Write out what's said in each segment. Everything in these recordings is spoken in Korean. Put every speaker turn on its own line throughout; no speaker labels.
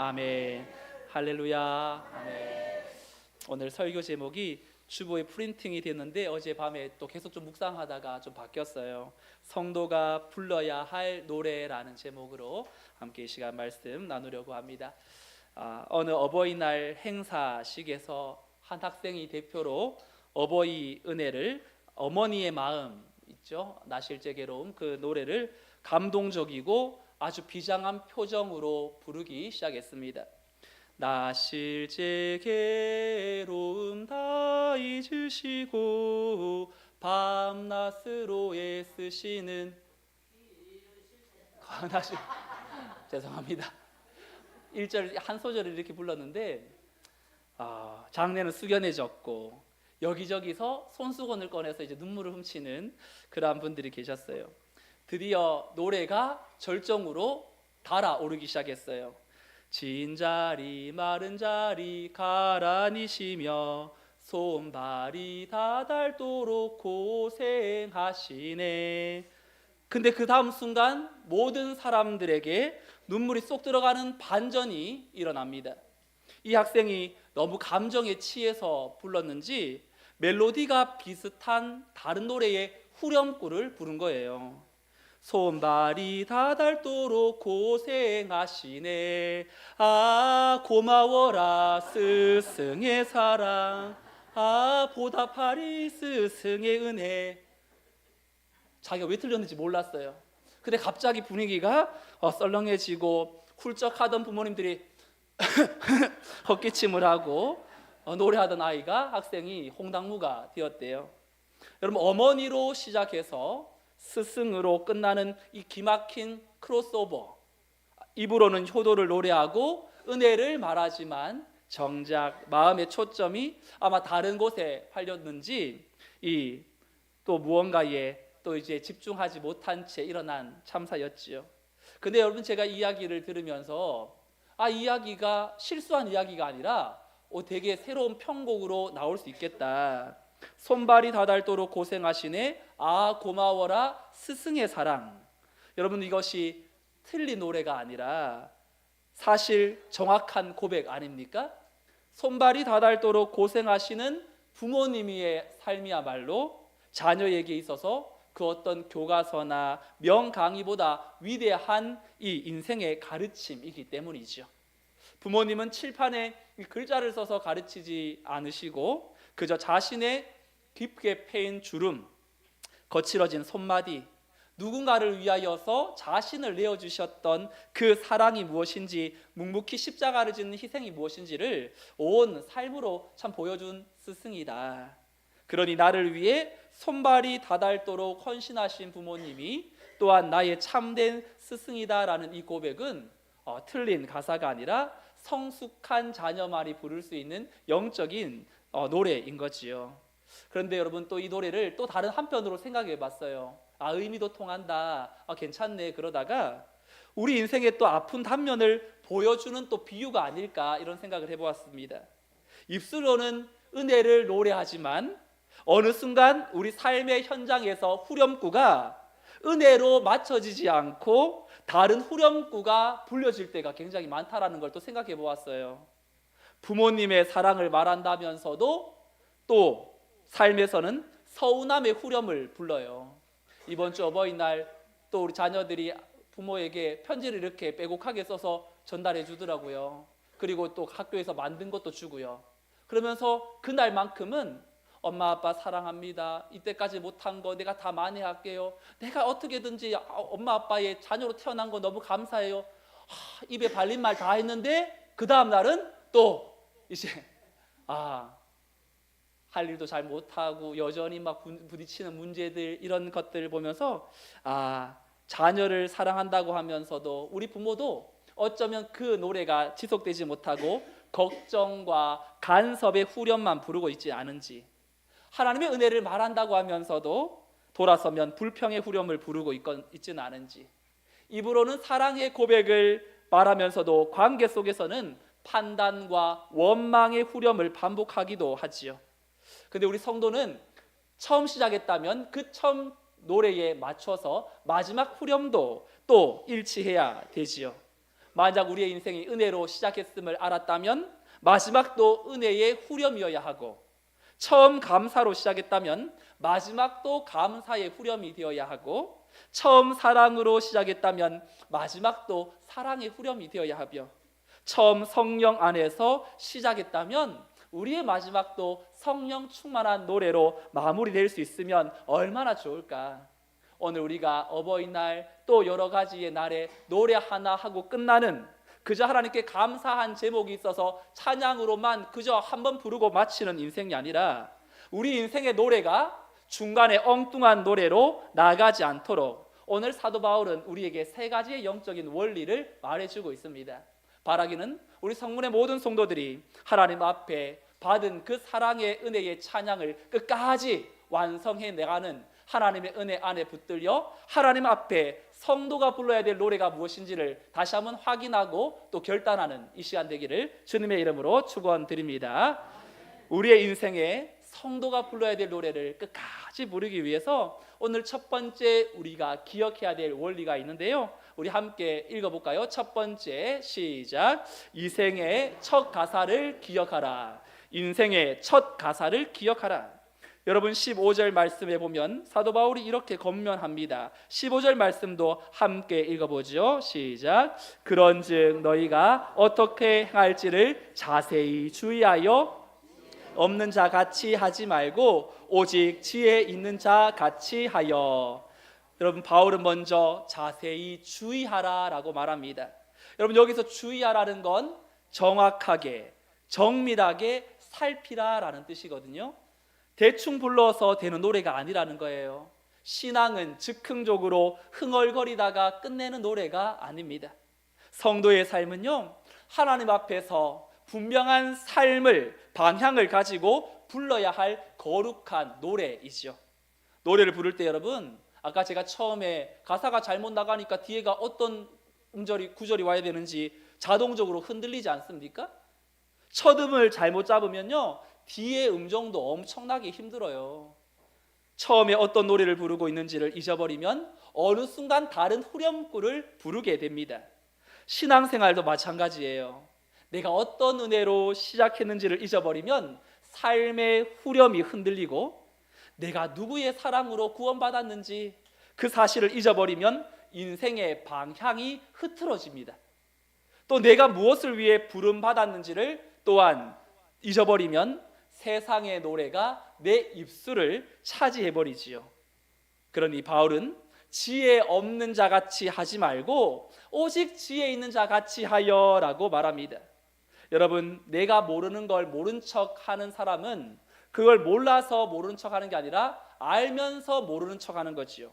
아멘. 할렐루야. 아멘. 오늘 설교 제목이 주보에 프린팅이 됐는데 어젯밤에 또 계속 좀 묵상하다가 좀 바뀌었어요. 성도가 불러야 할 노래라는 제목으로 함께 이 시간 말씀 나누려고 합니다. 어느 어버이날 행사식에서 한 학생이 대표로 어버이 은혜를, 어머니의 마음 있죠, 나실제 괴로움, 그 노래를 감동적이고 아주 비장한 표정으로 부르기 시작했습니다. 나실제 괴로움 다 잊으시고 밤낮으로 애쓰시는 죄송합니다. 1절 한 소절을 이렇게 불렀는데 장례는 숙연해졌고 여기저기서 손수건을 꺼내서 이제 눈물을 훔치는 그러한 분들이 계셨어요. 드디어 노래가 절정으로 달아오르기 시작했어요. 진 자리 마른 자리 가라니시며 손발이 다 닳도록 고생하시네. 근데 그 다음 순간 모든 사람들에게 눈물이 쏙 들어가는 반전이 일어납니다. 이 학생이 너무 감정에 취해서 불렀는지 멜로디가 비슷한 다른 노래의 후렴구를 부른 거예요. 손발이 다 닳도록 고생하시네. 고마워라 스승의 사랑, 보답하리 스승의 은혜. 자기가 왜 틀렸는지 몰랐어요. 근데 갑자기 분위기가 썰렁해지고 훌쩍하던 부모님들이 헛기침을 하고 노래하던 아이가, 학생이 홍당무가 되었대요. 여러분, 어머니로 시작해서 스승으로 끝나는 이 기막힌 크로스오버, 입으로는 효도를 노래하고 은혜를 말하지만 정작 마음의 초점이 아마 다른 곳에 팔렸는지 또 무언가에 또 이제 집중하지 못한 채 일어난 참사였지요. 근데 여러분, 제가 이야기를 들으면서 이 이야기가 실수한 이야기가 아니라 되게 새로운 편곡으로 나올 수 있겠다. 손발이 다 닳도록 고생하시네. 고마워라 스승의 사랑. 여러분, 이것이 틀린 노래가 아니라 사실 정확한 고백 아닙니까? 손발이 다 닳도록 고생하시는 부모님의 삶이야말로 자녀에게 있어서 그 어떤 교과서나 명강의보다 위대한 이 인생의 가르침이기 때문이죠. 부모님은 칠판에 글자를 써서 가르치지 않으시고 그저 자신의 깊게 패인 주름, 거칠어진 손마디, 누군가를 위하여서 자신을 내어주셨던 그 사랑이 무엇인지, 묵묵히 십자가를 짓는 희생이 무엇인지를 온 삶으로 참 보여준 스승이다. 그러니 나를 위해 손발이 다 닳도록 헌신하신 부모님이 또한 나의 참된 스승이다라는 이 고백은 틀린 가사가 아니라 성숙한 자녀만이 부를 수 있는 영적인 노래인 거지요. 그런데 여러분, 또 이 노래를 또 다른 한편으로 생각해 봤어요. 의미도 통한다, 괜찮네. 그러다가 우리 인생의 또 아픈 단면을 보여주는 또 비유가 아닐까, 이런 생각을 해보았습니다. 입술로는 은혜를 노래하지만 어느 순간 우리 삶의 현장에서 후렴구가 은혜로 맞춰지지 않고 다른 후렴구가 불려질 때가 굉장히 많다라는 걸 또 생각해 보았어요. 부모님의 사랑을 말한다면서도 또 삶에서는 서운함의 후렴을 불러요. 이번 주 어버이날 또 우리 자녀들이 부모에게 편지를 이렇게 빼곡하게 써서 전달해 주더라고요. 그리고 또 학교에서 만든 것도 주고요. 그러면서 그날만큼은 엄마 아빠 사랑합니다. 이때까지 못한 거 내가 다 만회할게요. 내가 어떻게든지 엄마 아빠의 자녀로 태어난 거 너무 감사해요. 입에 발린 말 다 했는데 그 다음 날은 또 이제 할 일도 잘 못하고 여전히 막 부딪히는 문제들, 이런 것들을 보면서 자녀를 사랑한다고 하면서도 우리 부모도 어쩌면 그 노래가 지속되지 못하고 걱정과 간섭의 후렴만 부르고 있지 않은지, 하나님의 은혜를 말한다고 하면서도 돌아서면 불평의 후렴을 부르고 있지는 않은지, 입으로는 사랑의 고백을 말하면서도 관계 속에서는 판단과 원망의 후렴을 반복하기도 하지요. 근데 우리 성도는 처음 시작했다면 그 처음 노래에 맞춰서 마지막 후렴도 또 일치해야 되지요. 만약 우리의 인생이 은혜로 시작했음을 알았다면 마지막도 은혜의 후렴이어야 하고, 처음 감사로 시작했다면 마지막도 감사의 후렴이 되어야 하고, 처음 사랑으로 시작했다면 마지막도 사랑의 후렴이 되어야 하며, 처음 성령 안에서 시작했다면 우리의 마지막도 성령 충만한 노래로 마무리될 수 있으면 얼마나 좋을까. 오늘 우리가 어버이날 또 여러 가지의 날에 노래 하나 하고 끝나는, 그저 하나님께 감사한 제목이 있어서 찬양으로만 그저 한번 부르고 마치는 인생이 아니라, 우리 인생의 노래가 중간에 엉뚱한 노래로 나가지 않도록 오늘 사도 바울은 우리에게 세 가지의 영적인 원리를 말해주고 있습니다. 바라기는 우리 성문의 모든 성도들이 하나님 앞에 받은 그 사랑의 은혜의 찬양을 끝까지 완성해 내가는 하나님의 은혜 안에 붙들려 하나님 앞에 성도가 불러야 될 노래가 무엇인지를 다시 한번 확인하고 또 결단하는 이 시간 되기를 주님의 이름으로 축원드립니다. 우리의 인생에 성도가 불러야 될 노래를 끝까지 부르기 위해서 오늘 첫 번째 우리가 기억해야 될 원리가 있는데요, 우리 함께 읽어볼까요? 첫 번째, 시작. 이생의 첫 가사를 기억하라. 인생의 첫 가사를 기억하라. 여러분 15절 말씀에 보면 사도 바울이 이렇게 권면합니다. 15절 말씀도 함께 읽어보죠. 시작. 그런즉 너희가 어떻게 행할지를 자세히 주의하여 없는 자 같이 하지 말고 오직 지혜 있는 자 같이 하여. 여러분 바울은 먼저 자세히 주의하라라고 말합니다. 여러분 여기서 주의하라는 건 정확하게 정밀하게 살피라라는 뜻이거든요. 대충 불러서 되는 노래가 아니라는 거예요. 신앙은 즉흥적으로 흥얼거리다가 끝내는 노래가 아닙니다. 성도의 삶은요, 하나님 앞에서 분명한 삶을, 방향을 가지고 불러야 할 거룩한 노래이죠. 노래를 부를 때 여러분, 아까 제가 처음에 가사가 잘못 나가니까 뒤에가 어떤 음절이 구절이 와야 되는지 자동적으로 흔들리지 않습니까? 첫음을 잘못 잡으면요, 뒤의 음정도 엄청나게 힘들어요. 처음에 어떤 노래를 부르고 있는지를 잊어버리면 어느 순간 다른 후렴구를 부르게 됩니다. 신앙생활도 마찬가지예요. 내가 어떤 은혜로 시작했는지를 잊어버리면 삶의 후렴이 흔들리고, 내가 누구의 사랑으로 구원받았는지 그 사실을 잊어버리면 인생의 방향이 흐트러집니다. 또 내가 무엇을 위해 부름받았는지를 또한 잊어버리면 세상의 노래가 내 입술을 차지해버리지요. 그러니 바울은 지혜 없는 자같이 하지 말고 오직 지혜 있는 자같이 하여라고 말합니다. 여러분, 내가 모르는 걸 모른 척하는 사람은 그걸 몰라서 모르는 척하는 게 아니라 알면서 모르는 척하는 거지요.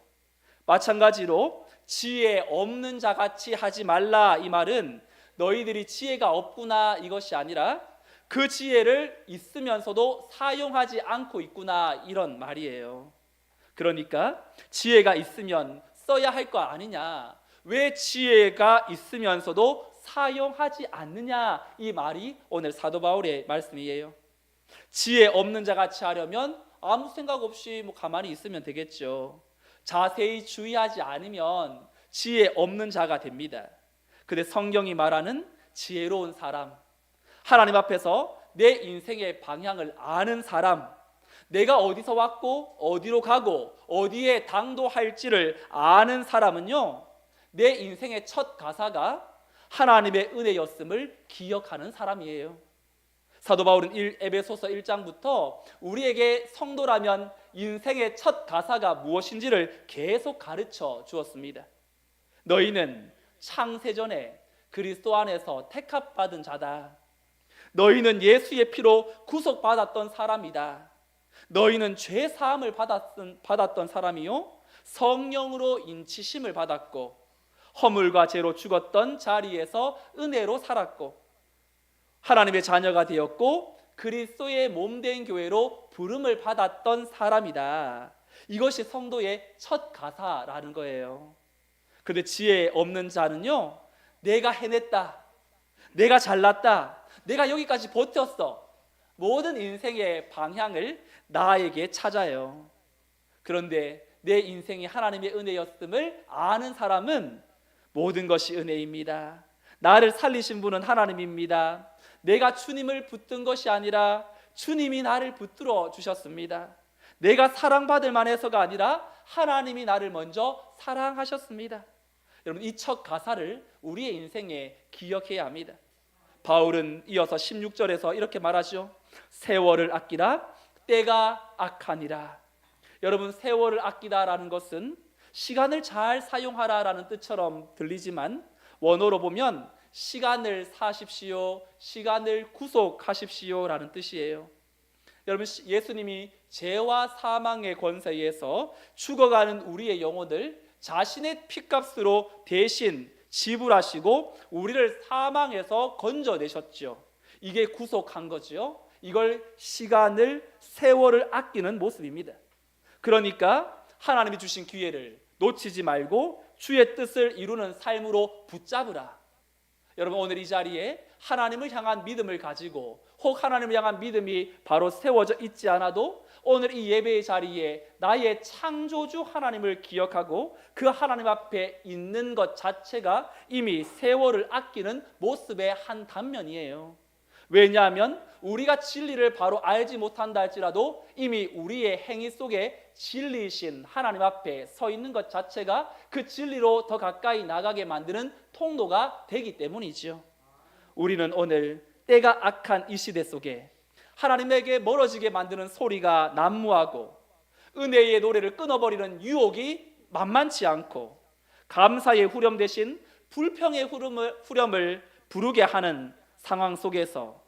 마찬가지로 지혜 없는 자같이 하지 말라, 이 말은 너희들이 지혜가 없구나 이것이 아니라 그 지혜를 있으면서도 사용하지 않고 있구나, 이런 말이에요. 그러니까 지혜가 있으면 써야 할 거 아니냐, 왜 지혜가 있으면서도 사용하지 않느냐, 이 말이 오늘 사도 바울의 말씀이에요. 지혜 없는 자같이 하려면 아무 생각 없이 가만히 있으면 되겠죠. 자세히 주의하지 않으면 지혜 없는 자가 됩니다. 근데 성경이 말하는 지혜로운 사람, 하나님 앞에서 내 인생의 방향을 아는 사람, 내가 어디서 왔고 어디로 가고 어디에 당도할지를 아는 사람은요, 내 인생의 첫 가사가 하나님의 은혜였음을 기억하는 사람이에요. 사도 바울은 에베소서 1장부터 우리에게 성도라면 인생의 첫 가사가 무엇인지를 계속 가르쳐 주었습니다. 너희는 창세전에 그리스도 안에서 택합받은 자다. 너희는 예수의 피로 구속받았던 사람이다. 너희는 죄 사함을 받았던 사람이요, 성령으로 인치심을 받았고 허물과 죄로 죽었던 자리에서 은혜로 살았고 하나님의 자녀가 되었고 그리스도의 몸된 교회로 부름을 받았던 사람이다. 이것이 성도의 첫 가사라는 거예요. 그런데 지혜 없는 자는요, 내가 해냈다, 내가 잘났다, 내가 여기까지 버텼어, 모든 인생의 방향을 나에게 찾아요. 그런데 내 인생이 하나님의 은혜였음을 아는 사람은 모든 것이 은혜입니다, 나를 살리신 분은 하나님입니다. 내가 주님을 붙든 것이 아니라 주님이 나를 붙들어 주셨습니다. 내가 사랑받을 만해서가 아니라 하나님이 나를 먼저 사랑하셨습니다. 여러분, 이 첫 가사를 우리의 인생에 기억해야 합니다. 바울은 이어서 16절에서 이렇게 말하죠. 세월을 아끼라, 때가 악하니라. 여러분, 세월을 아끼다라는 것은 시간을 잘 사용하라라는 뜻처럼 들리지만 원어로 보면 시간을 사십시오, 시간을 구속하십시오라는 뜻이에요. 여러분, 예수님이 죄와 사망의 권세에서 죽어가는 우리의 영혼을 자신의 피값으로 대신 지불하시고 우리를 사망에서 건져내셨죠. 이게 구속한 거죠. 이걸 시간을, 세월을 아끼는 모습입니다. 그러니까 하나님이 주신 기회를 놓치지 말고 주의 뜻을 이루는 삶으로 붙잡으라. 여러분, 오늘 이 자리에 하나님을 향한 믿음을 가지고 혹 하나님을 향한 믿음이 바로 세워져 있지 않아도 오늘 이 예배의 자리에 나의 창조주 하나님을 기억하고 그 하나님 앞에 있는 것 자체가 이미 세월을 아끼는 모습의 한 단면이에요. 왜냐하면 우리가 진리를 바로 알지 못한다 할지라도 이미 우리의 행위 속에 진리이신 하나님 앞에 서 있는 것 자체가 그 진리로 더 가까이 나가게 만드는 통로가 되기 때문이죠. 우리는 오늘 때가 악한 이 시대 속에 하나님에게 멀어지게 만드는 소리가 난무하고 은혜의 노래를 끊어버리는 유혹이 만만치 않고 감사의 후렴 대신 불평의 후렴을 부르게 하는 상황 속에서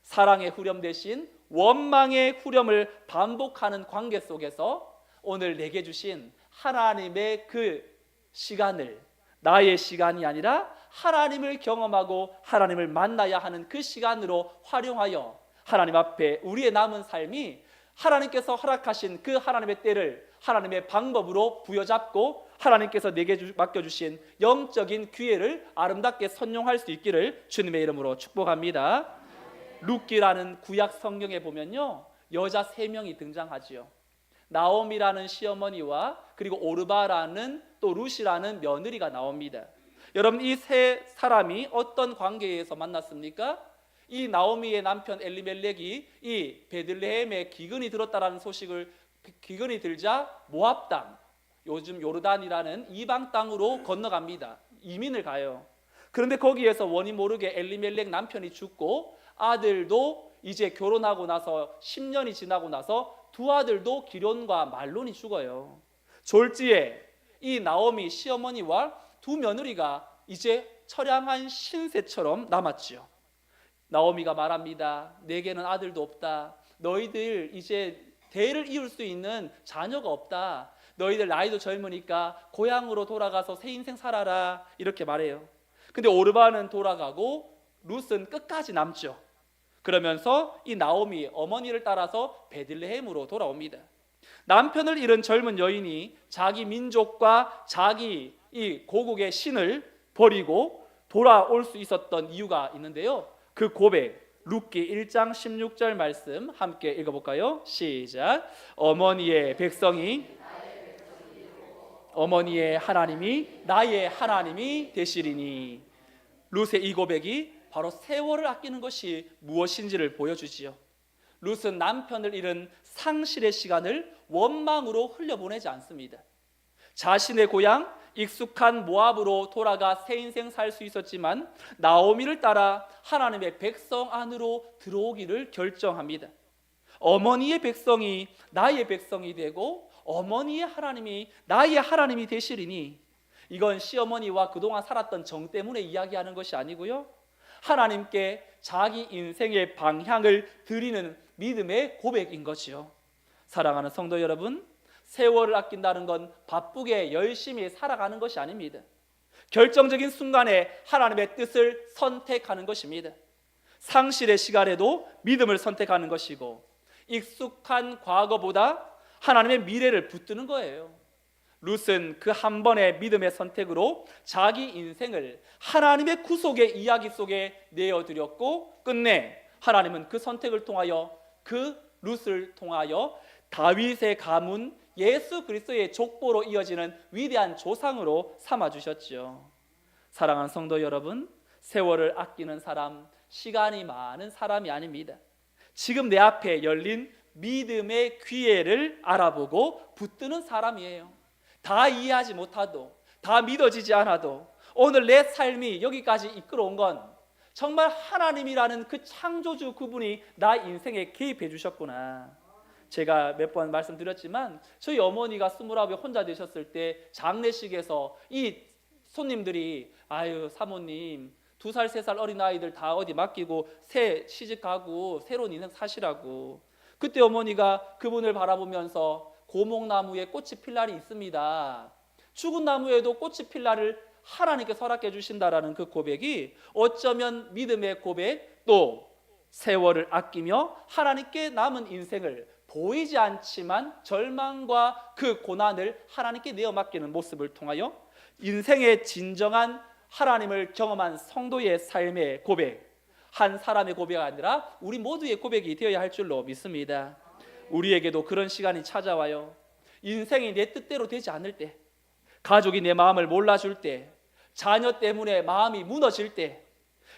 사랑의 후렴 대신 원망의 후렴을 반복하는 관계 속에서 오늘 내게 주신 하나님의 그 시간을 나의 시간이 아니라 하나님을 경험하고 하나님을 만나야 하는 그 시간으로 활용하여 하나님 앞에 우리의 남은 삶이 하나님께서 허락하신 그 하나님의 때를 하나님의 방법으로 부여잡고 하나님께서 내게 맡겨주신 영적인 기회를 아름답게 선용할 수 있기를 주님의 이름으로 축복합니다. 룻기라는 구약 성경에 보면요, 여자 3명이 등장하지요. 나옴이라는 시어머니와 그리고 오르바라는 또 룻이라는 며느리가 나옵니다. 여러분, 이 세 사람이 어떤 관계에서 만났습니까? 이 나오미의 남편 엘리멜렉이 이 베들레헴에 기근이 들었다라는 소식을 기근이 들자 모압 땅, 요즘 요르단이라는 이방 땅으로 건너갑니다. 이민을 가요. 그런데 거기에서 원인 모르게 엘리멜렉 남편이 죽고 아들도 이제 결혼하고 나서 10년이 지나고 나서 두 아들도 기련과 말론이 죽어요. 졸지에 이 나오미 시어머니와 두 며느리가 이제 처량한 신세처럼 남았지요. 나오미가 말합니다. 내게는 아들도 없다. 너희들 이제 대를 이을 수 있는 자녀가 없다. 너희들 나이도 젊으니까 고향으로 돌아가서 새 인생 살아라. 이렇게 말해요. 근데 오르바는 돌아가고 룻은 끝까지 남죠. 그러면서 이 나오미 어머니를 따라서 베들레헴으로 돌아옵니다. 남편을 잃은 젊은 여인이 자기 민족과 자기 이 고국의 신을 버리고 돌아올 수 있었던 이유가 있는데요. 그 고백, 룻기 1장 16절 말씀 함께 읽어볼까요? 시작. 어머니의 하나님이 나의 하나님이 되시리니. 룻의 이 고백이 바로 세월을 아끼는 것이 무엇인지를 보여주지요. 룻은 남편을 잃은 상실의 시간을 원망으로 흘려보내지 않습니다. 자신의 고향 익숙한 모압으로 돌아가 새 인생 살 수 있었지만 나오미를 따라 하나님의 백성 안으로 들어오기를 결정합니다. 어머니의 백성이 나의 백성이 되고 어머니의 하나님이 나의 하나님이 되시리니, 이건 시어머니와 그동안 살았던 정 때문에 이야기하는 것이 아니고요, 하나님께 자기 인생의 방향을 드리는 믿음의 고백인 것이요. 사랑하는 성도 여러분, 세월을 아낀다는 건 바쁘게 열심히 살아가는 것이 아닙니다. 결정적인 순간에 하나님의 뜻을 선택하는 것입니다. 상실의 시간에도 믿음을 선택하는 것이고 익숙한 과거보다 하나님의 미래를 붙드는 거예요. 룻은 그 한 번의 믿음의 선택으로 자기 인생을 하나님의 구속의 이야기 속에 내어드렸고 끝내 하나님은 그 선택을 통하여 그 룻을 통하여 다윗의 가문 예수 그리스도의 족보로 이어지는 위대한 조상으로 삼아주셨죠. 사랑하는 성도 여러분, 세월을 아끼는 사람, 시간이 많은 사람이 아닙니다. 지금 내 앞에 열린 믿음의 기회를 알아보고 붙드는 사람이에요. 다 이해하지 못하도, 다 믿어지지 않아도 오늘 내 삶이 여기까지 이끌어온 건 정말 하나님이라는 그 창조주 그분이 나 인생에 개입해 주셨구나. 제가 몇 번 말씀드렸지만 저희 어머니가 29에 혼자 되셨을 때 장례식에서 이 손님들이 아유 사모님 2살 3살 어린아이들 다 어디 맡기고 새 시집가고 새로운 인생 사시라고. 그때 어머니가 그분을 바라보면서 고목나무에 꽃이 필 날이 있습니다. 죽은 나무에도 꽃이 필 날을 하나님께서 허락해 주신다라는 그 고백이 어쩌면 믿음의 고백, 또 세월을 아끼며 하나님께 남은 인생을 보이지 않지만 절망과 그 고난을 하나님께 내어 맡기는 모습을 통하여 인생의 진정한 하나님을 경험한 성도의 삶의 고백, 한 사람의 고백이 아니라 우리 모두의 고백이 되어야 할 줄로 믿습니다. 우리에게도 그런 시간이 찾아와요. 인생이 내 뜻대로 되지 않을 때, 가족이 내 마음을 몰라줄 때, 자녀 때문에 마음이 무너질 때,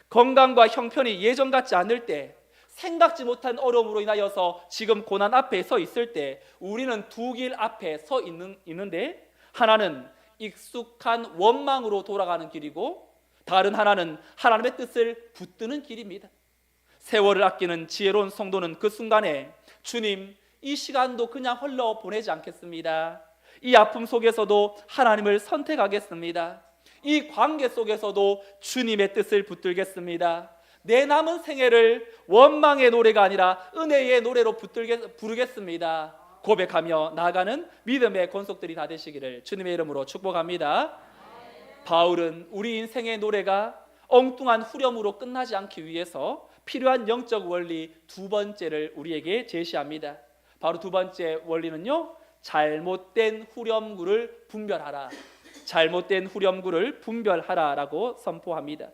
건강과 형편이 예전 같지 않을 때, 생각지 못한 어려움으로 인하여서 지금 고난 앞에 서 있을 때 우리는 두 길 앞에 서 있는데 하나는 익숙한 원망으로 돌아가는 길이고 다른 하나는 하나님의 뜻을 붙드는 길입니다. 세월을 아끼는 지혜로운 성도는 그 순간에 주님, 이 시간도 그냥 흘러 보내지 않겠습니다. 이 아픔 속에서도 하나님을 선택하겠습니다. 이 관계 속에서도 주님의 뜻을 붙들겠습니다. 내 남은 생애를 원망의 노래가 아니라 은혜의 노래로 부르겠습니다. 고백하며 나아가는 믿음의 권속들이 다 되시기를 주님의 이름으로 축복합니다. 바울은 우리 인생의 노래가 엉뚱한 후렴으로 끝나지 않기 위해서 필요한 영적 원리 두 번째를 우리에게 제시합니다. 바로 두 번째 원리는요, 잘못된 후렴구를 분별하라. 잘못된 후렴구를 분별하라라고 선포합니다.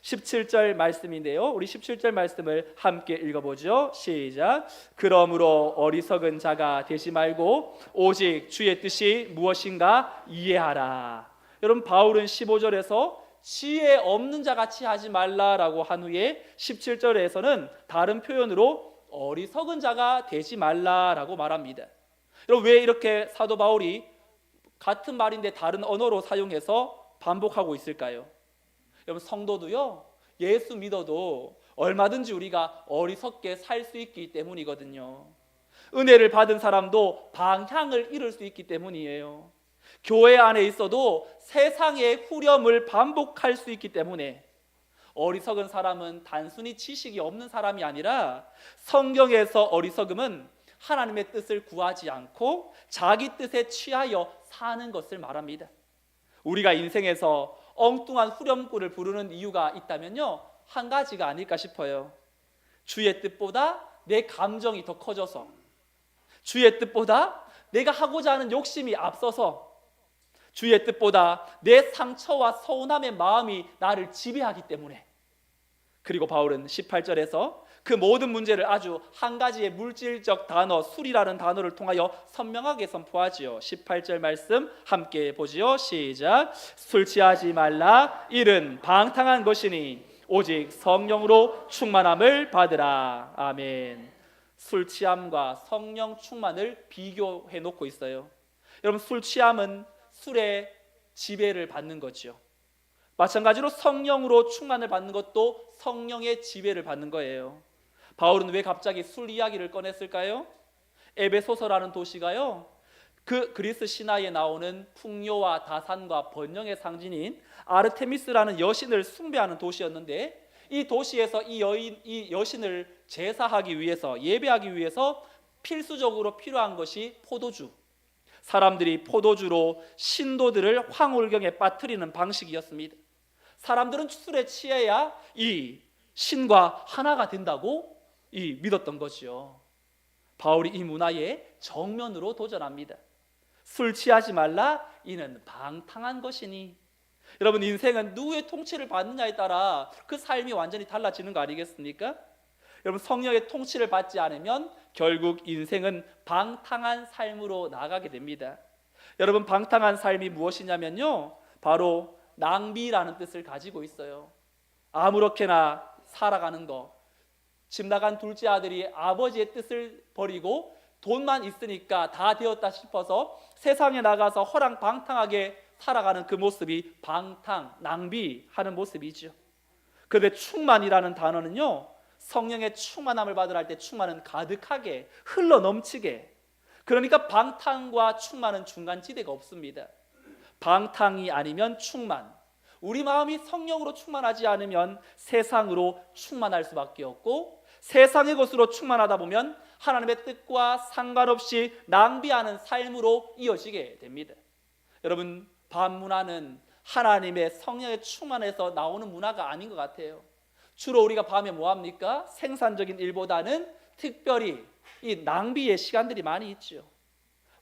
17절 말씀인데요, 우리 17절 말씀을 함께 읽어보죠. 시작. 그러므로 어리석은 자가 되지 말고 오직 주의 뜻이 무엇인가 이해하라. 여러분, 바울은 15절에서 지혜 없는 자 같이 하지 말라라고 한 후에 17절에서는 다른 표현으로 어리석은 자가 되지 말라라고 말합니다. 여러분, 왜 이렇게 사도 바울이 같은 말인데 다른 언어로 사용해서 반복하고 있을까요? 여러분, 성도도요, 예수 믿어도 얼마든지 우리가 어리석게 살 수 있기 때문이거든요. 은혜를 받은 사람도 방향을 잃을 수 있기 때문이에요. 교회 안에 있어도 세상의 후렴을 반복할 수 있기 때문에 어리석은 사람은 단순히 지식이 없는 사람이 아니라 성경에서 어리석음은 하나님의 뜻을 구하지 않고 자기 뜻에 취하여 사는 것을 말합니다. 우리가 인생에서 엉뚱한 후렴구를 부르는 이유가 있다면요, 한 가지가 아닐까 싶어요. 주의 뜻보다 내 감정이 더 커져서, 주의 뜻보다 내가 하고자 하는 욕심이 앞서서, 주의 뜻보다 내 상처와 서운함의 마음이 나를 지배하기 때문에. 그리고 바울은 18절에서 그 모든 문제를 아주 한 가지의 물질적 단어, 술이라는 단어를 통하여 선명하게 선포하지요. 18절 말씀 함께 보지요. 시작. 술 취하지 말라. 이는 방탕한 것이니 오직 성령으로 충만함을 받으라. 아멘. 술 취함과 성령 충만을 비교해 놓고 있어요. 여러분, 술 취함은 술의 지배를 받는 거죠. 마찬가지로 성령으로 충만을 받는 것도 성령의 지배를 받는 거예요. 바울은 왜 갑자기 술 이야기를 꺼냈을까요? 에베소서라는 도시가요, 그 그리스 신화에 나오는 풍요와 다산과 번영의 상징인 아르테미스라는 여신을 숭배하는 도시였는데, 이 도시에서 이 여신을 제사하기 위해서, 예배하기 위해서 필수적으로 필요한 것이 포도주. 사람들이 포도주로 신도들을 황홀경에 빠뜨리는 방식이었습니다. 사람들은 술에 취해야 이 신과 하나가 된다고 믿었던 것이요. 바울이 이 문화에 정면으로 도전합니다. 술 취하지 말라. 이는 방탕한 것이니. 여러분, 인생은 누구의 통치를 받느냐에 따라 그 삶이 완전히 달라지는 거 아니겠습니까? 여러분, 성령의 통치를 받지 않으면 결국 인생은 방탕한 삶으로 나가게 됩니다. 여러분, 방탕한 삶이 무엇이냐면요, 바로 낭비라는 뜻을 가지고 있어요. 아무렇게나 살아가는 거. 집 나간 둘째 아들이 아버지의 뜻을 버리고 돈만 있으니까 다 되었다 싶어서 세상에 나가서 허랑방탕하게 살아가는 그 모습이 방탕, 낭비하는 모습이죠. 그런데 충만이라는 단어는요, 성령의 충만함을 받으라 할 때 충만은 가득하게 흘러 넘치게, 그러니까 방탕과 충만은 중간지대가 없습니다. 방탕이 아니면 충만, 우리 마음이 성령으로 충만하지 않으면 세상으로 충만할 수밖에 없고, 세상의 것으로 충만하다 보면 하나님의 뜻과 상관없이 낭비하는 삶으로 이어지게 됩니다. 여러분, 밤 문화는 하나님의 성령의 충만에서 나오는 문화가 아닌 것 같아요. 주로 우리가 밤에 뭐합니까? 생산적인 일보다는 특별히 이 낭비의 시간들이 많이 있죠.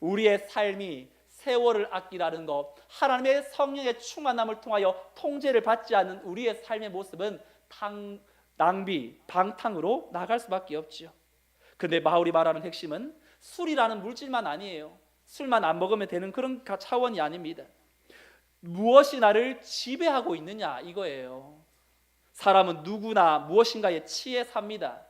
우리의 삶이 세월을 아끼라는 것, 하나님의 성령의 충만함을 통하여 통제를 받지 않는 우리의 삶의 모습은 낭비, 방탕으로 나갈 수밖에 없죠. 그런데 바울이 말하는 핵심은 술이라는 물질만 아니에요. 술만 안 먹으면 되는 그런 차원이 아닙니다. 무엇이 나를 지배하고 있느냐, 이거예요. 사람은 누구나 무엇인가에 취해 삽니다.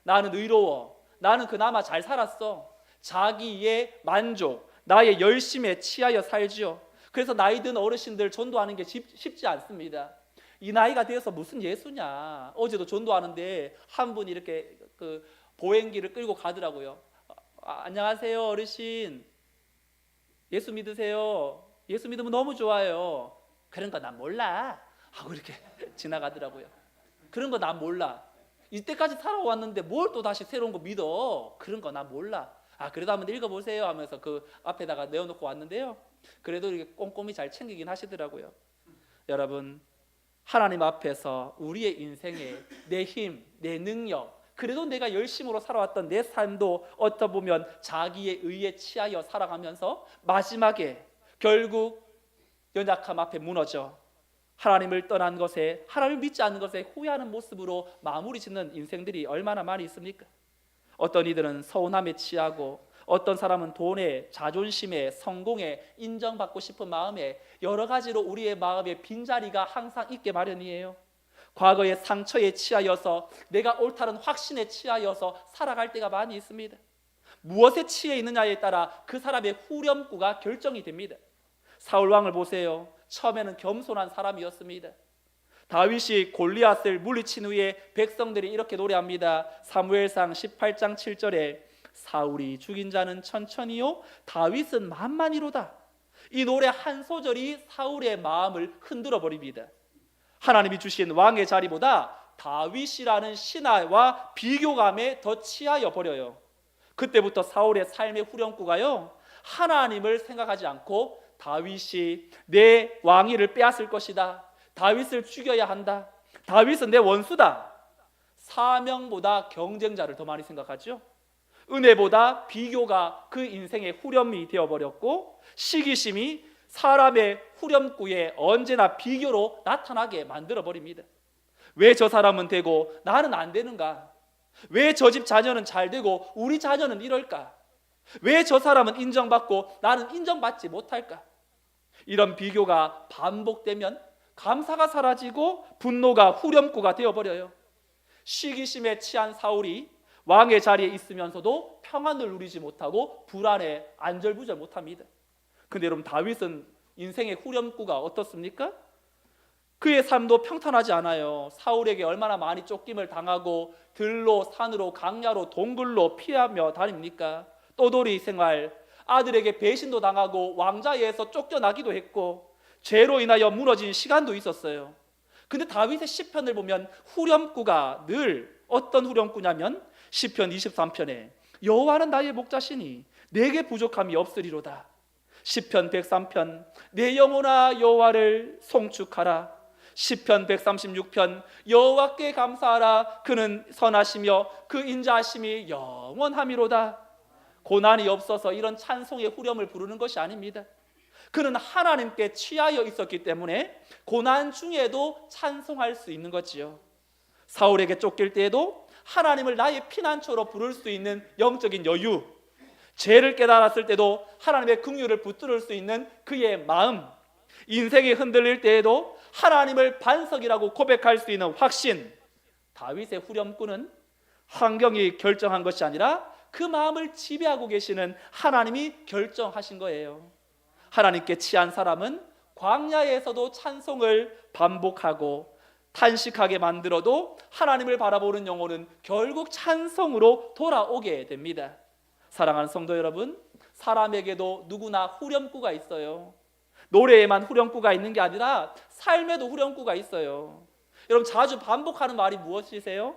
나는 의로워, 나는 그나마 잘 살았어. 자기의 만족, 나의 열심에 취하여 살지요. 그래서 나이 든 어르신들 전도하는 게 쉽지 않습니다. 이 나이가 되어서 무슨 예수냐. 어제도 전도하는데 한 분이 이렇게 그 보행기를 끌고 가더라고요. 안녕하세요 어르신, 예수 믿으세요? 예수 믿으면 너무 좋아요. 그런 거 난 몰라 하고 이렇게 지나가더라고요. 그런 거 난 몰라. 이때까지 살아왔는데 뭘 또 다시 새로운 거 믿어. 그런 거 난 몰라. 그래도 한번 읽어보세요 하면서 그 앞에다가 내어놓고 왔는데요, 그래도 이렇게 꼼꼼히 잘 챙기긴 하시더라고요. 여러분, 하나님 앞에서 우리의 인생에 내 힘, 내 능력, 그래도 내가 열심으로 살아왔던 내 삶도 어떻게 보면 자기의 의에 취하여 살아가면서 마지막에 결국 연약함 앞에 무너져 하나님을 떠난 것에, 하나님을 믿지 않는 것에 후회하는 모습으로 마무리 짓는 인생들이 얼마나 많이 있습니까? 어떤 이들은 서운함에 취하고, 어떤 사람은 돈에, 자존심에, 성공에, 인정받고 싶은 마음에, 여러 가지로 우리의 마음에 빈자리가 항상 있게 마련이에요. 과거의 상처에 취하여서, 내가 옳다는 확신에 취하여서 살아갈 때가 많이 있습니다. 무엇에 취해 있느냐에 따라 그 사람의 후렴구가 결정이 됩니다. 사울 왕을 보세요. 처음에는 겸손한 사람이었습니다. 다윗이 골리앗을 물리친 후에 백성들이 이렇게 노래합니다. 사무엘상 18장 7절에 사울이 죽인 자는 천천히요 다윗은 만만히로다. 이 노래 한 소절이 사울의 마음을 흔들어 버립니다. 하나님이 주신 왕의 자리보다 다윗이라는 신하와 비교감에 더 취하여 버려요. 그때부터 사울의 삶의 후렴구가요, 하나님을 생각하지 않고 다윗이 내 왕위를 빼앗을 것이다, 다윗을 죽여야 한다, 다윗은 내 원수다, 사명보다 경쟁자를 더 많이 생각하죠. 은혜보다 비교가 그 인생의 후렴이 되어버렸고, 시기심이 사람의 후렴구에 언제나 비교로 나타나게 만들어버립니다. 왜 저 사람은 되고 나는 안 되는가? 왜 저 집 자녀는 잘 되고 우리 자녀는 이럴까? 왜 저 사람은 인정받고 나는 인정받지 못할까? 이런 비교가 반복되면 감사가 사라지고 분노가 후렴구가 되어버려요. 시기심에 취한 사울이 왕의 자리에 있으면서도 평안을 누리지 못하고 불안에 안절부절 못합니다. 근데 여러분, 다윗은 인생의 후렴구가 어떻습니까? 그의 삶도 평탄하지 않아요. 사울에게 얼마나 많이 쫓김을 당하고 들로 산으로 강야로 동굴로 피하며 다닙니까? 떠돌이 생활, 아들에게 배신도 당하고 왕자에서 쫓겨나기도 했고 죄로 인하여 무너진 시간도 있었어요. 근데 다윗의 시편을 보면 후렴구가 늘 어떤 후렴구냐면 시편 23편에 여호와는 나의 목자시니 내게 부족함이 없으리로다. 시편 103편 내 영혼아 여호와를 송축하라. 시편 136편 여호와께 감사하라. 그는 선하시며 그 인자하심이 영원함이로다. 고난이 없어서 이런 찬송의 후렴을 부르는 것이 아닙니다. 그는 하나님께 취하여 있었기 때문에 고난 중에도 찬송할 수 있는 거지요. 사울에게 쫓길 때에도 하나님을 나의 피난처로 부를 수 있는 영적인 여유, 죄를 깨달았을 때도 하나님의 긍휼을 붙들을 수 있는 그의 마음, 인생이 흔들릴 때에도 하나님을 반석이라고 고백할 수 있는 확신. 다윗의 후렴구는 환경이 결정한 것이 아니라 그 마음을 지배하고 계시는 하나님이 결정하신 거예요. 하나님께 취한 사람은 광야에서도 찬송을 반복하고 탄식하게 만들어도 하나님을 바라보는 영혼은 결국 찬송으로 돌아오게 됩니다. 사랑하는 성도 여러분, 사람에게도 누구나 후렴구가 있어요. 노래에만 후렴구가 있는 게 아니라 삶에도 후렴구가 있어요. 여러분, 자주 반복하는 말이 무엇이세요?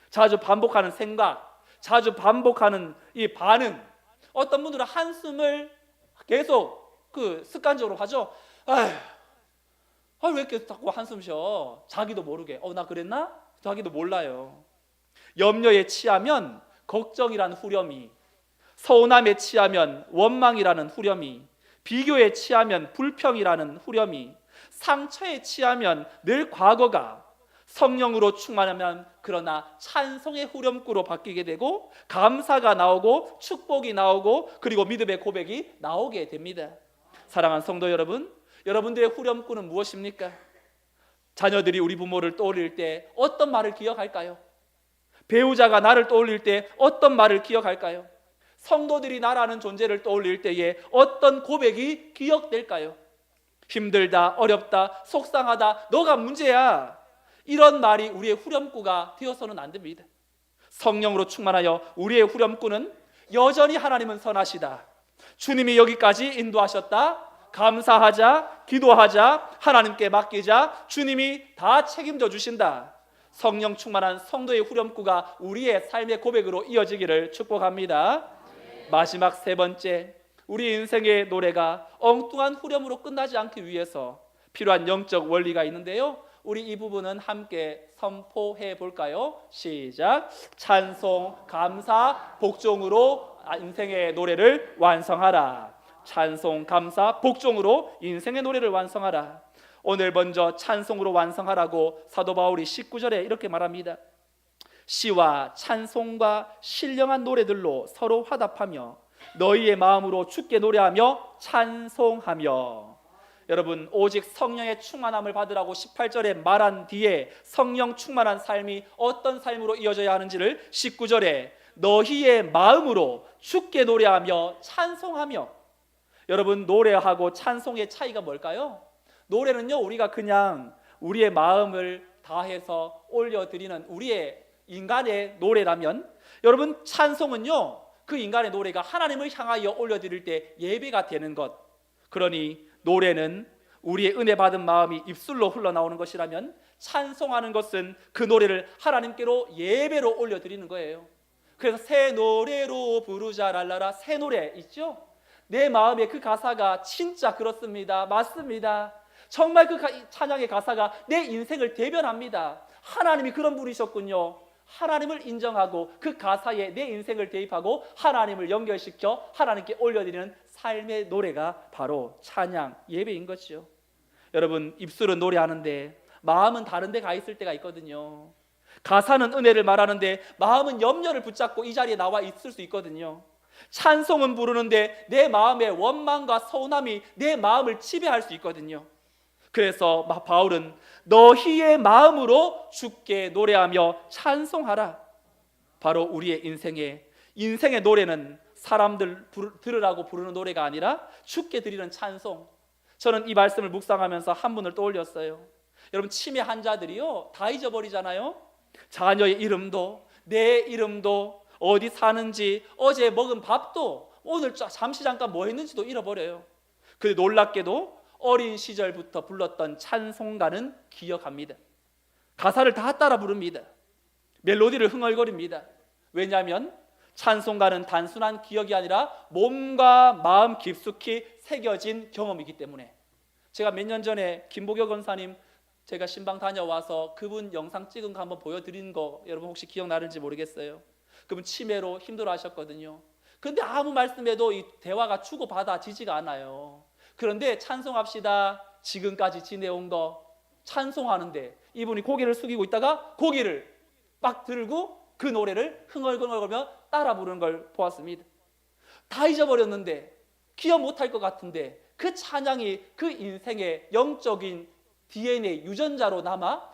자주 반복하는 생각, 자주 반복하는 이 반응. 어떤 분들은 한숨을 계속 습관적으로 하죠. 왜 이렇게 자꾸 한숨 쉬어? 자기도 모르게. 나 그랬나? 자기도 몰라요. 염려에 취하면 걱정이라는 후렴이, 서운함에 취하면 원망이라는 후렴이, 비교에 취하면 불평이라는 후렴이, 상처에 취하면 늘 과거가, 성령으로 충만하면 그러나 찬송의 후렴구로 바뀌게 되고, 감사가 나오고 축복이 나오고 그리고 믿음의 고백이 나오게 됩니다. 사랑하는 성도 여러분, 여러분들의 후렴구는 무엇입니까? 자녀들이 우리 부모를 떠올릴 때 어떤 말을 기억할까요? 배우자가 나를 떠올릴 때 어떤 말을 기억할까요? 성도들이 나라는 존재를 떠올릴 때에 어떤 고백이 기억될까요? 힘들다, 어렵다, 속상하다, 너가 문제야, 이런 말이 우리의 후렴구가 되어서는 안 됩니다. 성령으로 충만하여 우리의 후렴구는 여전히 하나님은 선하시다, 주님이 여기까지 인도하셨다, 감사하자, 기도하자, 하나님께 맡기자, 주님이 다 책임져 주신다. 성령 충만한 성도의 후렴구가 우리의 삶의 고백으로 이어지기를 축복합니다. 마지막 세 번째, 우리 인생의 노래가 엉뚱한 후렴으로 끝나지 않기 위해서 필요한 영적 원리가 있는데요, 우리 이 부분은 함께 선포해 볼까요? 시작. 찬송, 감사, 복종으로 인생의 노래를 완성하라. 찬송, 감사, 복종으로 인생의 노래를 완성하라. 오늘 먼저 찬송으로 완성하라고 사도 바울이 19절에 이렇게 말합니다. 시와 찬송과 신령한 노래들로 서로 화답하며 너희의 마음으로 주께 노래하며 찬송하며. 여러분, 오직 성령의 충만함을 받으라고 18절에 말한 뒤에 성령 충만한 삶이 어떤 삶으로 이어져야 하는지를 19절에 너희의 마음으로 주께 노래하며 찬송하며. 여러분, 노래하고 찬송의 차이가 뭘까요? 노래는요, 우리가 그냥 우리의 마음을 다해서 올려드리는 우리의 인간의 노래라면, 여러분, 찬송은요, 그 인간의 노래가 하나님을 향하여 올려드릴 때 예배가 되는 것. 그러니 노래는 우리의 은혜 받은 마음이 입술로 흘러나오는 것이라면, 찬송하는 것은 그 노래를 하나님께로 예배로 올려드리는 거예요. 그래서 새 노래로 부르자 랄라라, 새 노래 있죠? 내 마음에 그 가사가 진짜 그렇습니다. 맞습니다. 정말 그 찬양의 가사가 내 인생을 대변합니다. 하나님이 그런 분이셨군요. 하나님을 인정하고 그 가사에 내 인생을 대입하고 하나님을 연결시켜 하나님께 올려드리는 삶의 노래가 바로 찬양, 예배인 것이죠. 여러분, 입술은 노래하는데 마음은 다른 데 가 있을 때가 있거든요. 가사는 은혜를 말하는데 마음은 염려를 붙잡고 이 자리에 나와 있을 수 있거든요. 찬송은 부르는데 내 마음의 원망과 서운함이 내 마음을 지배할 수 있거든요. 그래서 바울은 너희의 마음으로 주께 노래하며 찬송하라. 바로 우리의 인생의 노래는 사람들 들으라고 부르는 노래가 아니라 주께 드리는 찬송. 저는 이 말씀을 묵상하면서 한 분을 떠올렸어요. 여러분, 치매 환자들이요, 다 잊어버리잖아요. 자녀의 이름도, 내 이름도, 어디 사는지, 어제 먹은 밥도, 오늘 잠시 잠깐 뭐 했는지도 잃어버려요. 근데 놀랍게도 어린 시절부터 불렀던 찬송가는 기억합니다. 가사를 다 따라 부릅니다. 멜로디를 흥얼거립니다. 왜냐하면 찬송가는 단순한 기억이 아니라 몸과 마음 깊숙이 새겨진 경험이기 때문에. 제가 몇 년 전에 김보교 권사님 제가 신방 다녀와서 그분 영상 찍은 거 한번 보여드린 거 여러분 혹시 기억나는지 모르겠어요. 그분 치매로 힘들어 하셨거든요. 그런데 아무 말씀에도 이 대화가 주고받아지지가 않아요. 그런데 찬송합시다, 지금까지 지내온 거 찬송하는데 이분이 고개를 숙이고 있다가 고개를 막 들고 그 노래를 흥얼흥얼거리며 따라 부르는 걸 보았습니다. 다 잊어버렸는데, 기억 못할 것 같은데 그 찬양이 그 인생의 영적인 DNA 유전자로 남아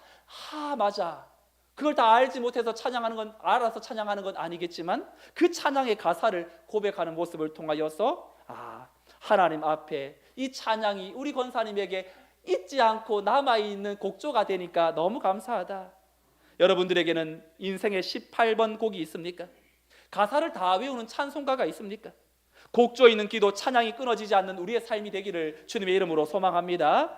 맞아. 그걸 다 알지 못해서 찬양하는 건 알아서 찬양하는 건 아니겠지만 그 찬양의 가사를 고백하는 모습을 통하여서 하나님 앞에 이 찬양이 우리 권사님에게 잊지 않고 남아있는 곡조가 되니까 너무 감사하다. 여러분들에게는 인생의 18번 곡이 있습니까? 가사를 다 외우는 찬송가가 있습니까? 곡조 있는 기도, 찬양이 끊어지지 않는 우리의 삶이 되기를 주님의 이름으로 소망합니다.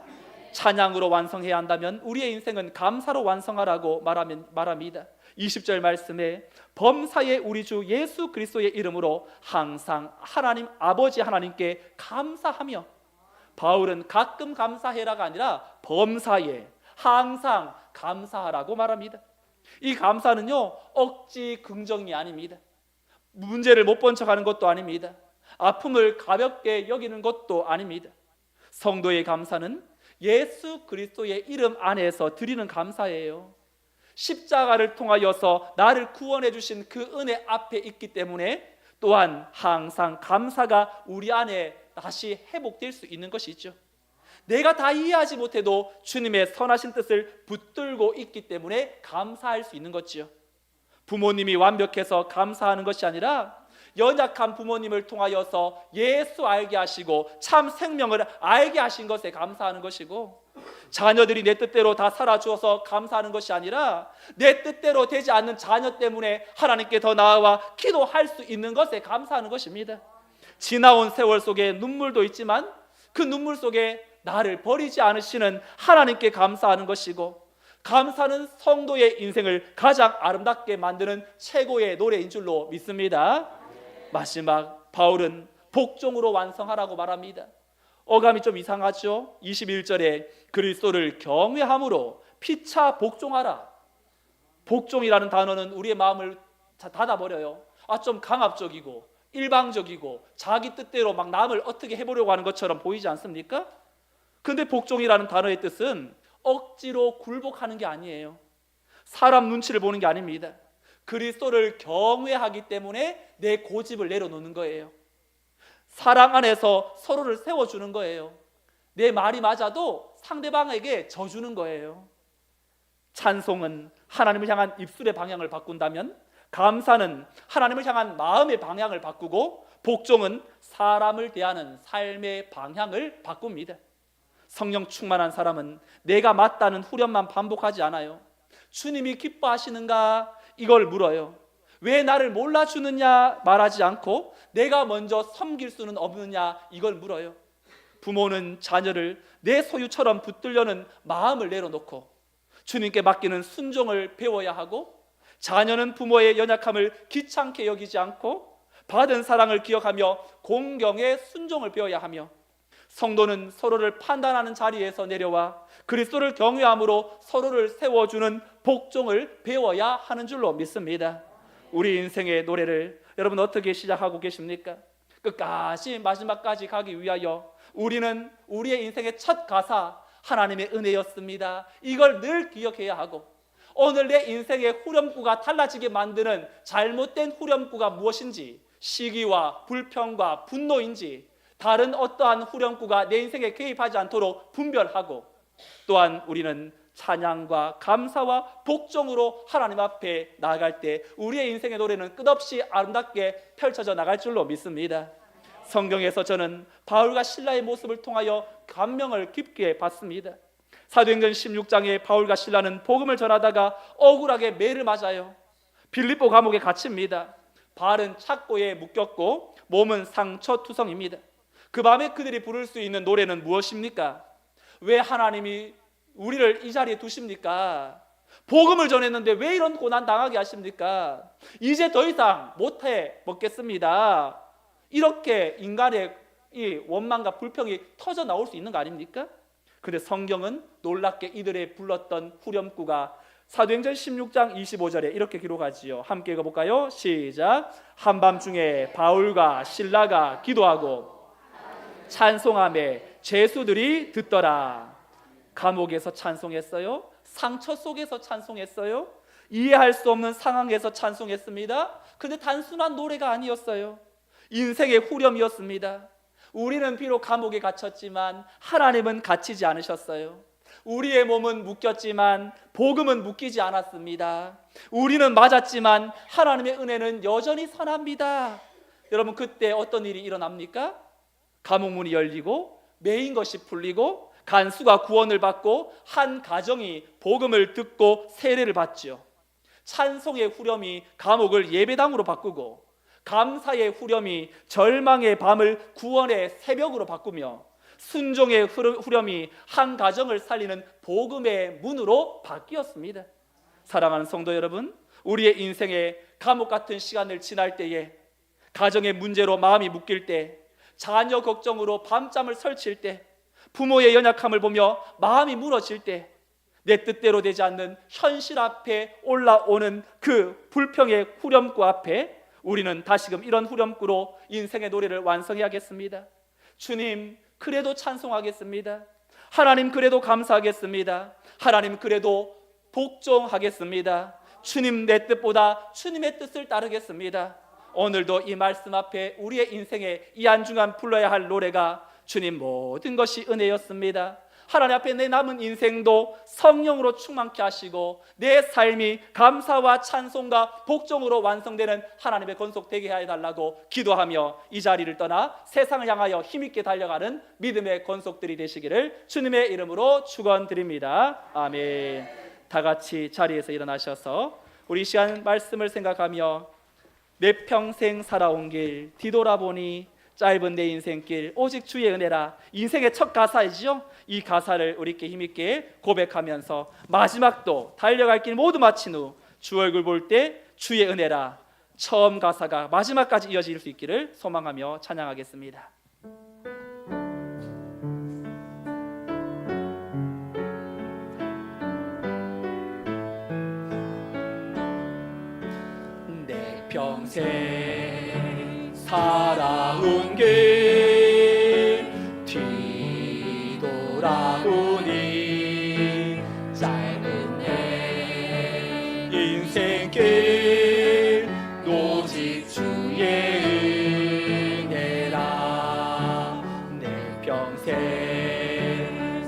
찬양으로 완성해야 한다면 우리의 인생은 감사로 완성하라고 말합니다. 20절 말씀에 범사의 우리 주 예수 그리스도의 이름으로 항상 하나님 아버지 하나님께 감사하며, 바울은 가끔 감사해라가 아니라 범사에 항상 감사하라고 말합니다. 이 감사는요, 억지 긍정이 아닙니다. 문제를 못 본 척하는 것도 아닙니다. 아픔을 가볍게 여기는 것도 아닙니다. 성도의 감사는 예수 그리스도의 이름 안에서 드리는 감사예요. 십자가를 통하여서 나를 구원해 주신 그 은혜 앞에 있기 때문에 또한 항상 감사가 우리 안에 다시 회복될 수 있는 것이죠. 내가 다 이해하지 못해도 주님의 선하신 뜻을 붙들고 있기 때문에 감사할 수 있는 거지요. 부모님이 완벽해서 감사하는 것이 아니라 연약한 부모님을 통하여서 예수 알게 하시고 참 생명을 알게 하신 것에 감사하는 것이고, 자녀들이 내 뜻대로 다 살아주어서 감사하는 것이 아니라 내 뜻대로 되지 않는 자녀 때문에 하나님께 더 나아와 기도할 수 있는 것에 감사하는 것입니다. 지나온 세월 속에 눈물도 있지만 그 눈물 속에 나를 버리지 않으시는 하나님께 감사하는 것이고, 감사는 성도의 인생을 가장 아름답게 만드는 최고의 노래인 줄로 믿습니다. 마지막 바울은 복종으로 완성하라고 말합니다. 어감이 좀 이상하죠? 21절에 그리스도를 경외함으로 피차 복종하라. 복종이라는 단어는 우리의 마음을 닫아버려요. 좀 강압적이고 일방적이고 자기 뜻대로 막 남을 어떻게 해보려고 하는 것처럼 보이지 않습니까? 근데 복종이라는 단어의 뜻은 억지로 굴복하는 게 아니에요. 사람 눈치를 보는 게 아닙니다. 그리스도를 경외하기 때문에 내 고집을 내려놓는 거예요. 사랑 안에서 서로를 세워주는 거예요. 내 말이 맞아도 상대방에게 져주는 거예요. 찬송은 하나님을 향한 입술의 방향을 바꾼다면, 감사는 하나님을 향한 마음의 방향을 바꾸고, 복종은 사람을 대하는 삶의 방향을 바꿉니다. 성령 충만한 사람은 내가 맞다는 후렴만 반복하지 않아요. 주님이 기뻐하시는가? 이걸 물어요. 왜 나를 몰라주느냐? 말하지 않고 내가 먼저 섬길 수는 없느냐? 이걸 물어요. 부모는 자녀를 내 소유처럼 붙들려는 마음을 내려놓고 주님께 맡기는 순종을 배워야 하고, 자녀는 부모의 연약함을 귀찮게 여기지 않고 받은 사랑을 기억하며 공경의 순종을 배워야 하며, 성도는 서로를 판단하는 자리에서 내려와 그리스도를 경외함으로 서로를 세워주는 복종을 배워야 하는 줄로 믿습니다. 우리 인생의 노래를 여러분 어떻게 시작하고 계십니까? 끝까지 마지막까지 가기 위하여 우리는 우리의 인생의 첫 가사 하나님의 은혜였습니다. 이걸 늘 기억해야 하고, 오늘 내 인생의 후렴구가 달라지게 만드는 잘못된 후렴구가 무엇인지, 시기와 불평과 분노인지 다른 어떠한 후렴구가 내 인생에 개입하지 않도록 분별하고, 또한 우리는 찬양과 감사와 복종으로 하나님 앞에 나아갈 때 우리의 인생의 노래는 끝없이 아름답게 펼쳐져 나갈 줄로 믿습니다. 성경에서 저는 바울과 실라의 모습을 통하여 감명을 깊게 받습니다. 사도행전 16장에 바울과 실라는 복음을 전하다가 억울하게 매를 맞아요. 빌립보 감옥에 갇힙니다. 발은 착고에 묶였고 몸은 상처투성입니다. 그 밤에 그들이 부를 수 있는 노래는 무엇입니까? 왜 하나님이 우리를 이 자리에 두십니까? 복음을 전했는데 왜 이런 고난 당하게 하십니까? 이제 더 이상 못해 먹겠습니다. 이렇게 인간의 이 원망과 불평이 터져 나올 수 있는 거 아닙니까? 근데 성경은 놀랍게 이들의 불렀던 후렴구가 사도행전 16장 25절에 이렇게 기록하지요. 함께 읽어볼까요? 시작. 한밤중에 바울과 실라가 기도하고 찬송하며 죄수들이 듣더라. 감옥에서 찬송했어요. 상처 속에서 찬송했어요. 이해할 수 없는 상황에서 찬송했습니다. 근데 단순한 노래가 아니었어요. 인생의 후렴이었습니다. 우리는 비록 감옥에 갇혔지만 하나님은 갇히지 않으셨어요. 우리의 몸은 묶였지만 복음은 묶이지 않았습니다. 우리는 맞았지만 하나님의 은혜는 여전히 선합니다. 여러분, 그때 어떤 일이 일어납니까? 감옥문이 열리고 매인 것이 풀리고 간수가 구원을 받고 한 가정이 복음을 듣고 세례를 받죠. 찬송의 후렴이 감옥을 예배당으로 바꾸고 감사의 후렴이 절망의 밤을 구원의 새벽으로 바꾸며 순종의 후렴이 한 가정을 살리는 복음의 문으로 바뀌었습니다. 사랑하는 성도 여러분, 우리의 인생에 감옥 같은 시간을 지날 때에, 가정의 문제로 마음이 묶일 때, 자녀 걱정으로 밤잠을 설칠 때, 부모의 연약함을 보며 마음이 무너질 때, 내 뜻대로 되지 않는 현실 앞에 올라오는 그 불평의 후렴구 앞에 우리는 다시금 이런 후렴구로 인생의 노래를 완성해야겠습니다. 주님, 그래도 찬송하겠습니다. 하나님, 그래도 감사하겠습니다. 하나님, 그래도 복종하겠습니다. 주님, 내 뜻보다 주님의 뜻을 따르겠습니다. 오늘도 이 말씀 앞에 우리의 인생에 이 안중간 불러야 할 노래가 주님, 모든 것이 은혜였습니다. 하나님 앞에 내 남은 인생도 성령으로 충만케 하시고 내 삶이 감사와 찬송과 복종으로 완성되는 하나님의 권속되게 해달라고 기도하며 이 자리를 떠나 세상을 향하여 힘있게 달려가는 믿음의 권속들이 되시기를 주님의 이름으로 축원드립니다. 아멘. 다 같이 자리에서 일어나셔서 우리 이 시간 말씀을 생각하며 내 평생 살아온 길 뒤돌아보니 짧은 내 인생길 오직 주의 은혜라, 인생의 첫 가사이죠. 이 가사를 우리께 힘있게 고백하면서 마지막도 달려갈 길 모두 마친 후 주 얼굴 볼 때 주의 은혜라, 처음 가사가 마지막까지 이어질 수 있기를 소망하며 찬양하겠습니다. 내 평생 살아온 길 뒤돌아보니 짧은 내 인생길 오직 주의 은혜라. 내 평생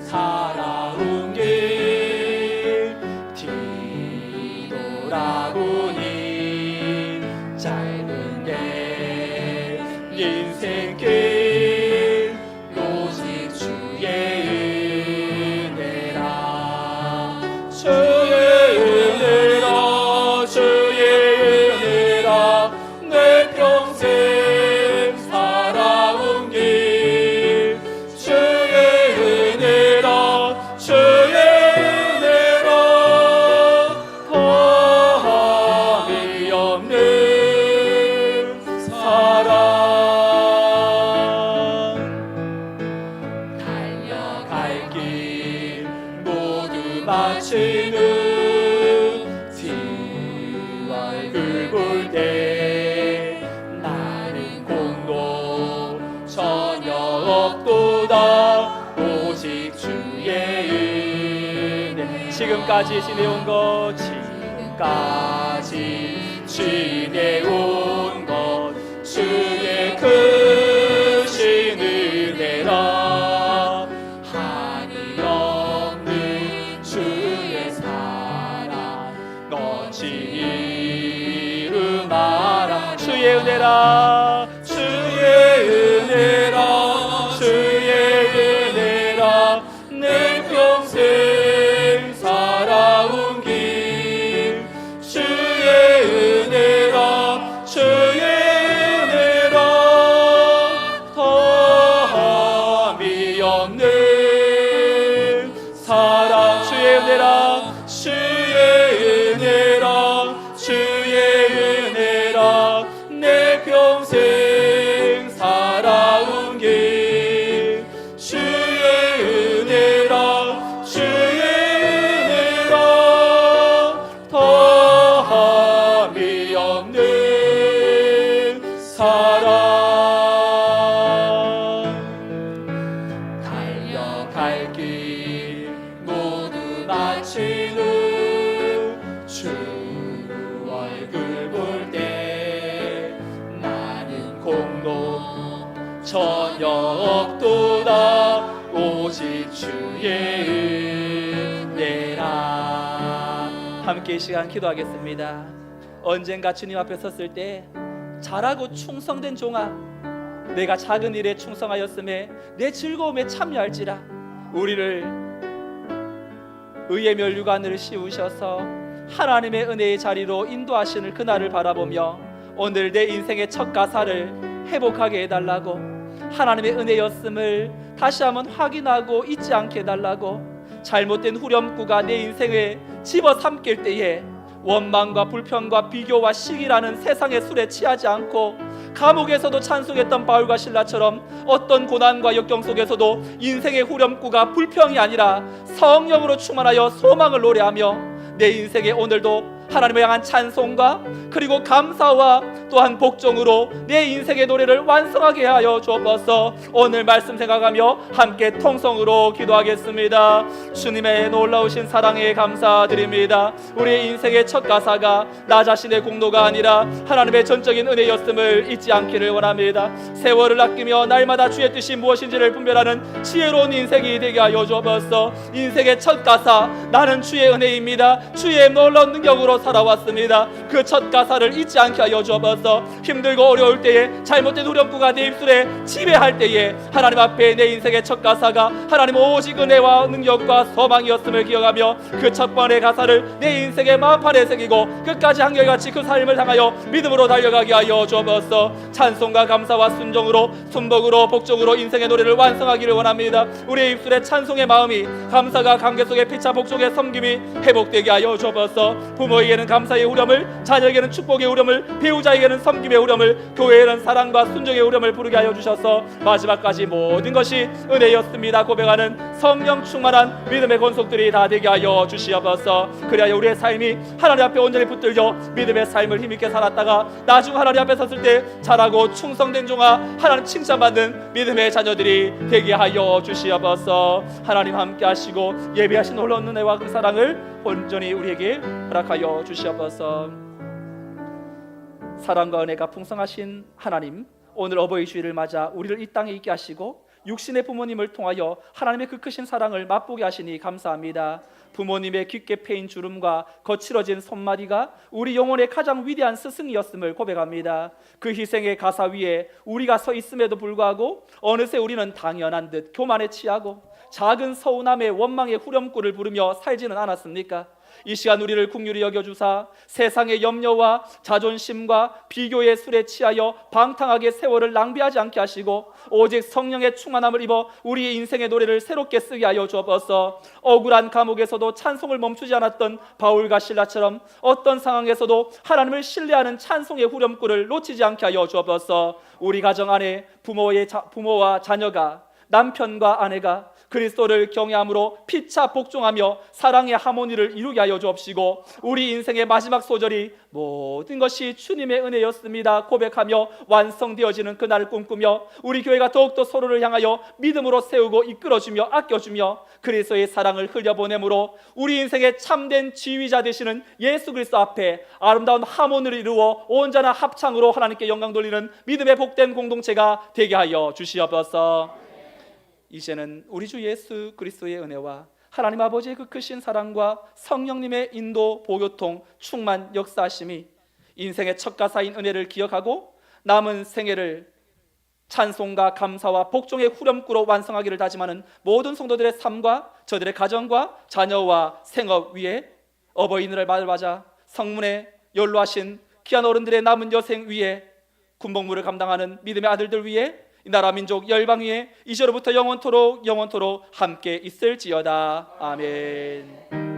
살아온 길 뒤돌아보니 짧은 내 인생길 오직 주의 은혜라. 주의 은혜라, 주의 은혜라. 내 평생 살아온 길 주의 은혜라, 주의 은혜라. 더함이 없는 사랑. 달려갈 길 모두 마친 후 뒤와 얼굴 볼 때 나는 공로 전혀 없도다 오직 주의 은혜. 지금까지 지내온 것, 지금까지 지내온 것 주의 크신 은혜라. 한이 없는 주의 사랑 너지 이름하라. 주의 은혜라, 주의 은혜라, 주의 은혜라. 내 평생 살아온 길 주의 은혜라, 주의 은혜라. 더함이 없는 사랑. 주의 은혜라, 주의 은혜라, 주의 은혜라. 내 평생 살아온 길 주의 은혜라, 주의 은혜라. 더함이 없는 사랑. 달려갈 길 모두 마친 후 주 얼굴 볼 때 나는 공로 전혀 없도다 오직 주의 함께 이 시간 기도하겠습니다. 언젠가 주님 앞에 섰을 때 잘하고 충성된 종아, 내가 작은 일에 충성하였음에 내 즐거움에 참여할지라. 우리를 의의 면류관을 씌우셔서 하나님의 은혜의 자리로 인도하시는 그날을 바라보며 오늘 내 인생의 첫 가사를 회복하게 해달라고, 하나님의 은혜였음을 다시 한번 확인하고 잊지 않게 해달라고, 잘못된 후렴구가 내 인생에 집어삼킬 때에 원망과 불평과 비교와 시기라는 세상의 술에 취하지 않고 감옥에서도 찬송했던 바울과 실라처럼 어떤 고난과 역경 속에서도 인생의 후렴구가 불평이 아니라 성령으로 충만하여 소망을 노래하며 내 인생에 오늘도 하나님을 향한 찬송과 그리고 감사와 또한 복종으로 내 인생의 노래를 완성하게 하여 주옵소서. 오늘 말씀 생각하며 함께 통성으로 기도하겠습니다. 주님의 놀라우신 사랑에 감사드립니다. 우리의 인생의 첫 가사가 나 자신의 공로가 아니라 하나님의 전적인 은혜였음을 잊지 않기를 원합니다. 세월을 아끼며 날마다 주의 뜻이 무엇인지를 분별하는 지혜로운 인생이 되게 하여 주옵소서. 인생의 첫 가사, 나는 주의 은혜입니다. 주의 놀라운 능력으로 살아왔습니다. 그 첫 가사를 잊지 않게 하여 주옵소서. 힘들고 어려울 때에 잘못된 후렴구가 내 입술에 지배할 때에 하나님 앞에 내 인생의 첫 가사가 하나님 오직 은혜와 능력과 소망이었음을 기억하며 그 첫 번의 가사를 내 인생의 마음판에 새기고 끝까지 한결같이 그 삶을 향하여 믿음으로 달려가게 하여 주옵소서. 찬송과 감사와 순종으로 순복으로 복종으로 인생의 노래를 완성하기를 원합니다. 우리의 입술에 찬송의 마음이 감사가 관계 속에 피차 복종의 섬김이 회복되게 하여 주옵소서. 부모에게는 감사의 후렴을, 자녀에게는 축복의 후렴을, 배우자에게는 섬김의 후렴을, 교회에는 사랑과 순종의 후렴을 부르게 하여 주셔서 마지막까지 모든 것이 은혜였습니다 고백하는 성령 충만한 믿음의 권속들이 다 되게 하여 주시옵소서. 그래야 우리의 삶이 하나님 앞에 온전히 붙들려 믿음의 삶을 힘있게 살았다가 나중 하나님 앞에 섰을 때 잘하고 충성된 종아, 하나님 칭찬받는 믿음의 자녀들이 되게 하여 주시옵소서. 하나님 함께 하시고 예비하신 놀라운 은혜와 그 사랑을 온전히 우리에게 허락하여 주시옵소서. 사랑과 은혜가 풍성하신 하나님, 오늘 어버이 주일을 맞아 우리를 이 땅에 있게 하시고 육신의 부모님을 통하여 하나님의 그 크신 사랑을 맛보게 하시니 감사합니다. 부모님의 깊게 패인 주름과 거칠어진 손마디가 우리 영혼의 가장 위대한 스승이었음을 고백합니다. 그 희생의 가사 위에 우리가 서 있음에도 불구하고 어느새 우리는 당연한 듯 교만에 취하고 작은 서운함의 원망의 후렴구를 부르며 살지는 않았습니까? 이 시간 우리를 긍휼히 여겨주사 세상의 염려와 자존심과 비교의 술에 취하여 방탕하게 세월을 낭비하지 않게 하시고 오직 성령의 충만함을 입어 우리의 인생의 노래를 새롭게 쓰게 하여 주옵소서. 억울한 감옥에서도 찬송을 멈추지 않았던 바울과 실라처럼 어떤 상황에서도 하나님을 신뢰하는 찬송의 후렴구를 놓치지 않게 하여 주옵소서. 우리 가정 안에 부모와 자녀가, 남편과 아내가 그리스도를 경외함으로 피차 복종하며 사랑의 하모니를 이루게 하여 주옵시고 우리 인생의 마지막 소절이 모든 것이 주님의 은혜였습니다 고백하며 완성되어지는 그날을 꿈꾸며 우리 교회가 더욱더 서로를 향하여 믿음으로 세우고 이끌어주며 아껴주며 그리스도의 사랑을 흘려보내므로 우리 인생의 참된 지휘자 되시는 예수 그리스도 앞에 아름다운 하모니를 이루어 온전한 합창으로 하나님께 영광 돌리는 믿음의 복된 공동체가 되게 하여 주시옵소서. 이제는 우리 주 예수 그리스도의 은혜와 하나님 아버지의 그 크신 사랑과 성령님의 인도, 보교통, 충만, 역사하심이 인생의 첫 가사인 은혜를 기억하고 남은 생애를 찬송과 감사와 복종의 후렴구로 완성하기를 다짐하는 모든 성도들의 삶과 저들의 가정과 자녀와 생업 위에 어버이날을 맞아 성문에 연로하신 귀한 어른들의 남은 여생 위에 군복무를 감당하는 믿음의 아들들 위에 이 나라 민족 열방 위에 이제로부터 영원토록 함께 있을지어다. 아멘.